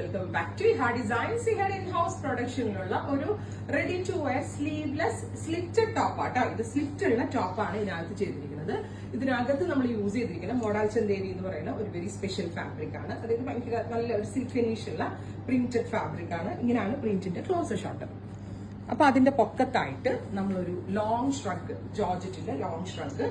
Welcome back to Iha designs. ഇഹാഡ് in house പ്രൊഡക്ഷനിലുള്ള ഒരു ready to wear sleeveless slitted top ആട്ടോ. ഇത് സ്ലിറ്റ് ഉള്ള ടോപ്പാണ് ഇതിനകത്ത് ചെയ്തിരിക്കുന്നത്. ഇതിനകത്ത് നമ്മൾ യൂസ് ചെയ്തിരിക്കുന്ന മോഡൽ ചന്തേരി എന്ന് പറയുന്ന ഒരു വെരി സ്പെഷ്യൽ ഫാബ്രിക് ആണ്. അതായത് ഭയങ്കര നല്ല ഒരു സിൽക്ക് ഫിനിഷ് ഉള്ള പ്രിന്റഡ് ഫാബ്രിക് ആണ്. ഇങ്ങനെയാണ് പ്രിന്റിന്റെ ക്ലോസർ ഷോട്ട്. അപ്പൊ അതിന്റെ പൊക്കത്തായിട്ട് നമ്മളൊരു ലോങ് ഷ്രഗ്, ജോർജറ്റിന്റെ ലോങ് ഷ്രഗ്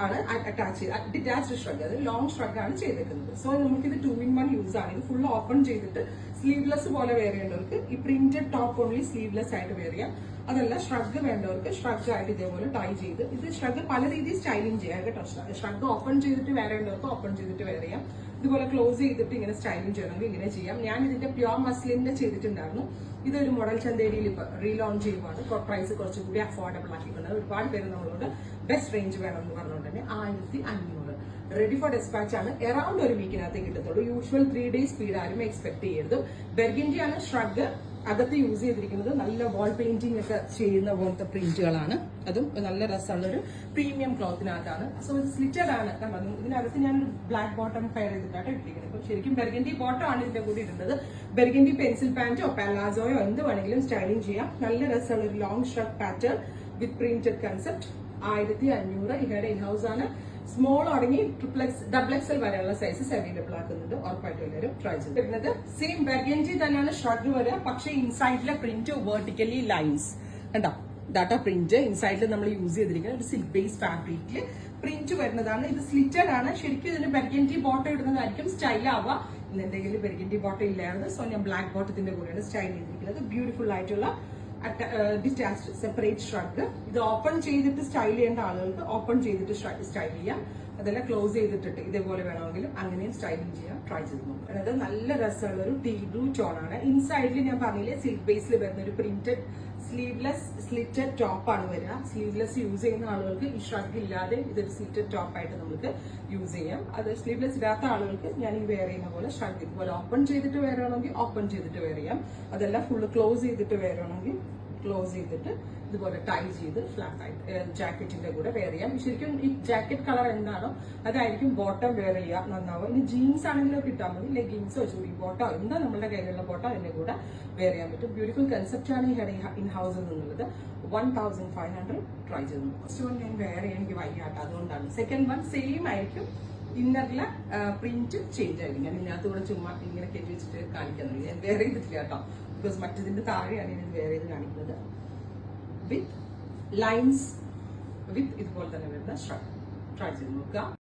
ആണ് അറ്റാച്ച് ചെയ്ത്, ഡിറ്റാച്ച്ഡ് ഷ്രഗ്, അത് ലോങ് ഷ്രഗ് ആണ് ചെയ്തേക്കുന്നത്. സോ നമുക്കിത് 2-in-1 യൂസ് ആണ്. ഇത് ഫുൾ ഓപ്പൺ ചെയ്തിട്ട് സ്ലീവ്ലെസ് പോലെ വെയർ ചെയ്യേണ്ടവർക്ക് ഈ പ്രിന്റഡ് ടോപ്പ് ഓൺലി സ്ലീവ്ലെസ് ആയിട്ട് വെയർ ചെയ്യാം. അതല്ല ഷ്രഗ് വേണ്ടവർക്ക് ഷ്രഗ് ആയിട്ട് ഇതേപോലെ ടൈ ചെയ്ത്, ഇത് ഷ്രഗ് പല രീതിയിൽ സ്റ്റൈലിംഗ് ചെയ്യാം കേട്ടോ. ഷ്രഗ് ഓപ്പൺ ചെയ്തിട്ട് വെയർ ചെയ്യേണ്ടവർക്ക് ഓപ്പൺ ചെയ്തിട്ട് വെയർ ചെയ്യാം. ഇതുപോലെ ക്ലോസ് ചെയ്തിട്ട് ഇങ്ങനെ സ്റ്റൈലിംഗ് ചെയ്യണമെങ്കിൽ ഇങ്ങനെ ചെയ്യാം. ഞാൻ ഇതിന്റെ പ്യോർ മസ്ലിന്റെ ചെയ്തിട്ടുണ്ടായിരുന്നു. ഇതൊരു മോഡൽ ചന്തേരിയിൽ ഇപ്പൊ റീലോഞ്ച് ചെയ്യുവാണ്. പ്രൈസ് കുറച്ചുകൂടി അഫോർഡബിൾ ആക്കിയിട്ടുണ്ട്. ഒരുപാട് പേര് നമ്മളോട് ബെസ്റ്റ് റേഞ്ച് വേണം എന്ന് പറഞ്ഞുകൊണ്ട് തന്നെ 1500 റെഡി ഫോർ ഡെസ്പാച്ച് ആണ്. അറൌണ്ട് ഒരു വീക്കിനകത്ത് കിട്ടത്തുള്ളൂ. യൂഷ്വൽ 3 days സ്പീഡ് ആരും എക്സ്പെക്ട് ചെയ്യരുത്. ബെർഗൻഡി ആണ് ഷ്രഗ് അകത്ത് യൂസ് ചെയ്തിരിക്കുന്നത്. നല്ല വാൾ പെയിന്റിംഗ് ഒക്കെ ചെയ്യുന്ന പോലത്തെ പ്രിന്റുകളാണ്. അതും നല്ല രസമുള്ള ഒരു പ്രീമിയം ക്ലോത്തിനകത്താണ്. സോ ഇത് സ്ലിറ്റഡ് ആണ്. കാരണം ഇതിനകത്ത് ഞാനൊരു ബ്ലാക്ക് ബോട്ടം പെയർ ചെയ്തിട്ടാണ് ഇട്ടിരിക്കുന്നത്. അപ്പൊ ശരിക്കും ബെർഗൻഡി ബോട്ടം ആണ് ഇതിന്റെ കൂടി ഇടുന്നത്. ബെർഗൻഡി പെൻസിൽ പാന്റോ പലാസോയോ എന്ത് വേണമെങ്കിലും സ്റ്റൈലിംഗ് ചെയ്യാം. നല്ല രസമുള്ള ഒരു long shrug pattern with printed concept. 1500 ഇഹയുടെ ഇൻഹൗസ് ആണ്. സ്മോൾ തുടങ്ങി ഡബിൾ എക്സൽ വരെയുള്ള സൈസസ് അവൈലബിൾ ആക്കുന്നുണ്ട്. ഉറപ്പായിട്ടും എല്ലാവരും ട്രൈ ചെയ്ത് വരുന്നത് സെയിം ബെർഗൻഡി തന്നെയാണ് ഷ്രഗ് വരിക. പക്ഷേ ഇൻസൈഡിലെ പ്രിന്റ് വെർട്ടിക്കലി ലൈൻസ് കണ്ടോ, ഡാറ്റ പ്രിന്റ് ഇൻസൈഡിൽ നമ്മൾ യൂസ് ചെയ്തിരിക്കുന്നത് ഒരു സിൽക്ക് ബേസ് ഫാബ്രിക്കിൽ പ്രിന്റ് വരുന്നതാണ്. ഇത് സ്ലിറ്റഡ് ആണ്. ശരിക്കും ഇതിന് ബെർഗൻഡി ബോട്ടം ഇടുന്നതായിരിക്കും സ്റ്റൈൽ ആവുക. ഇന്ന് എന്തെങ്കിലും ബെർഗൻഡി ബോട്ടം ഇല്ലായിരുന്നു. സോ ഞാൻ ബ്ലാക്ക് ബോട്ടത്തിന്റെ കൂടെയാണ് സ്റ്റൈൽ ചെയ്തിരിക്കുന്നത്. ബ്യൂട്ടിഫുൾ ആയിട്ടുള്ള ഡിറ്റാച്ച്ഡ് സെപ്പറേറ്റ് ഷ്രഗ്. ഇത് ഓപ്പൺ ചെയ്തിട്ട് സ്റ്റൈൽ ചെയ്യേണ്ട ആളുകൾക്ക് ഓപ്പൺ ചെയ്തിട്ട് സ്റ്റൈൽ ചെയ്യാം. അതെല്ലാം ക്ലോസ് ചെയ്തിട്ടിട്ട് ഇതേപോലെ വേണമെങ്കിലും അങ്ങനെയും സ്റ്റൈലിംഗ് ചെയ്യാം. ട്രൈ ചെയ്ത് നോക്കാം. അതായത് നല്ല രസമുള്ള ഒരു ടീ ബ്ലൂ ടോൺ ആണ്. ഇൻസൈഡിൽ ഞാൻ പറഞ്ഞില്ലേ സിൽക്ക് ബേസിൽ വരുന്ന ഒരു പ്രിന്റഡ് സ്ലീവ്ലെസ് സ്ലിറ്റഡ് ടോപ്പ് ആണ് വരിക. സ്ലീവ്ലെസ് യൂസ് ചെയ്യുന്ന ആളുകൾക്ക് ഈ ഷ്രഗ് ഇല്ലാതെ ഇതൊരു സ്ലിറ്റഡ് ടോപ്പ് ആയിട്ട് നമുക്ക് യൂസ് ചെയ്യാം. അത് സ്ലീവ്ലെസ് ഇടാത്ത ആളുകൾക്ക് ഞാൻ ഈ വെയർ ചെയ്യുന്ന പോലെ ഷ്രഗ് ഇതുപോലെ ഓപ്പൺ ചെയ്തിട്ട് വെയർ ചെയ്യണമെങ്കിൽ ഓപ്പൺ ചെയ്തിട്ട് വെയർ ചെയ്യാം. അതെല്ലാം ഫുള്ള് ക്ലോസ് ചെയ്തിട്ട് വെയർ ചെയ്യണമെങ്കിൽ ക്ലോസ് ചെയ്തിട്ട് ഇതുപോലെ ടൈ ചെയ്ത് ഫ്ലാറ്റ് ആയിട്ട് ജാക്കറ്റിന്റെ കൂടെ വെയർ ചെയ്യാം. ശരിക്കും ഈ ജാക്കറ്റ് കളർ എന്താണോ അതായിരിക്കും ബോട്ടം വെയർ ചെയ്യാം നന്നാവും. ഇനി ജീൻസ് ആണെങ്കിലും കിട്ടാൻ മതി. ലെഗിൻസോ ചൂടി ബോട്ടോ എന്താ നമ്മുടെ കയ്യിലുള്ള ബോട്ടോ അതിന്റെ കൂടെ വെയർ ചെയ്യാൻ പറ്റും. ബ്യൂട്ടിഫുൾ കൺസെപ്റ്റ് ആണ് ഈ ഇൻ ഹൗസിൽ നിന്നുള്ളത്. 1500 ട്രൈ ചെയ്തു. ഫസ്റ്റ് വൺ ഞാൻ വെയർ ചെയ്യാൻ എനിക്ക് വയ്യാട്ടോ, അതുകൊണ്ടാണ്. സെക്കൻഡ് വൺ സെയിം ആയിരിക്കും. ഇന്നറിലെ പ്രിന്റ് ചേഞ്ച് ആയിരിക്കും. ഞാൻ ഇതിനകത്ത് കൂടെ ചുമ്മാ ഇങ്ങനെ കെട്ടി വെച്ചിട്ട് കാണിക്കാൻ തുടങ്ങി. ഞാൻ വെയർ ചെയ്തിട്ടില്ല കേട്ടോ, ബിക്കോസ് മറ്റതിന്റെ താഴെയാണ് ഞാൻ വെയർ ചെയ്ത് കാണിക്കുന്നത്. വിത്ത് ലൈൻസ് വിത്ത് ഇതുപോലെ തന്നെ വരുന്ന ഷ്രഗ് ട്രൈ ചെയ്ത് നോക്കുക.